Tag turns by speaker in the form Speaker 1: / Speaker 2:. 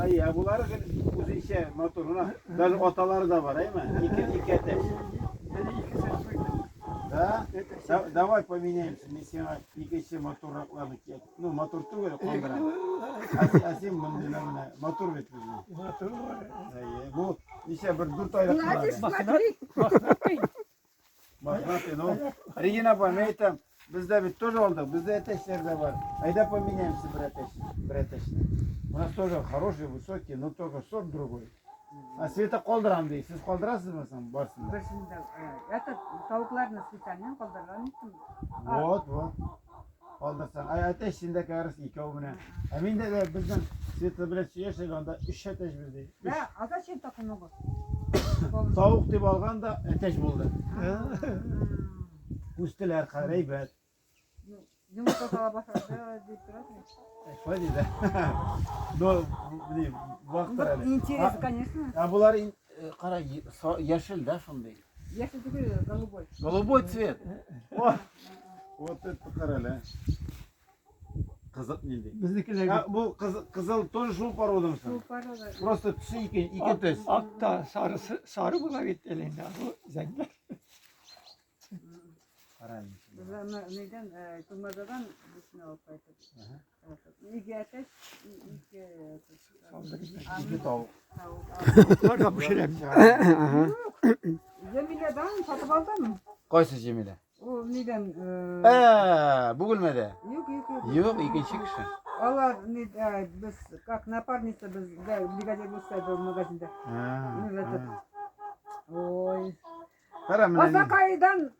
Speaker 1: Ya bunları bu işe motoruna. Даже otaları da var değil mi? İki ateş. Да? Давай поменяемся. Мы снимаем iki motorlarını. Ну, motor tuğla kontra. Asim bundan motor vetmiyor.
Speaker 2: Motor var.
Speaker 1: Bu işte bir 4 aylık var. Bakın ну. Regina Pametam bizde bir tur oldu. Bizde ateşler de var. Ayda поменяемся bir ateş. У нас тоже хороший, высокий, но только сорт другой. А Света koldıram değil. Siz koldırasınız mı sen başında?
Speaker 3: Başında. Это tavuklarını spesialden kaldıralım.
Speaker 1: Вот. Koldırsan. Ay ateşindeki arası iki o buna. Emin de bizden Sveta bile yaşayacak onda 3 ateş bizde.
Speaker 3: Да, а зачем так много?
Speaker 1: Tavuk diye algan da ateş buldu. Üstüler kareybet.
Speaker 3: Yumurta sala başladı deyip durasın.
Speaker 1: Hadi de. No, bileyim, baktır hele.
Speaker 3: Интересно, конечно.
Speaker 1: Ya bunlar kara yeşil de şimdi.
Speaker 3: Я что говорю, голубой.
Speaker 1: Голубой цвет. Вот это karale. Kızıl neydi?
Speaker 2: Bizdekiler
Speaker 1: Ya bu kızıl тоже şu poroda mısın?
Speaker 3: Bu poroda.
Speaker 1: Просто tüsü iki tüs.
Speaker 2: Akta sarı buna gitti elinde bu zengler.
Speaker 1: Karaymış.
Speaker 3: Neyden? Turmazadan düşüne olsaydı. İki ateş, iki...
Speaker 1: İki tavuk.
Speaker 2: Bunlar da bu şeref.
Speaker 3: Cemile'den satıp aldın mı?
Speaker 1: Koysa Cemile.
Speaker 3: O neyden?
Speaker 1: Bugülmede.
Speaker 3: Yok.
Speaker 1: Yok ikinci kişi.
Speaker 3: Allah biz как напарница biz бригадир bulsaydı o magazinde. Ой.
Speaker 1: Karamın
Speaker 3: Osakay'dan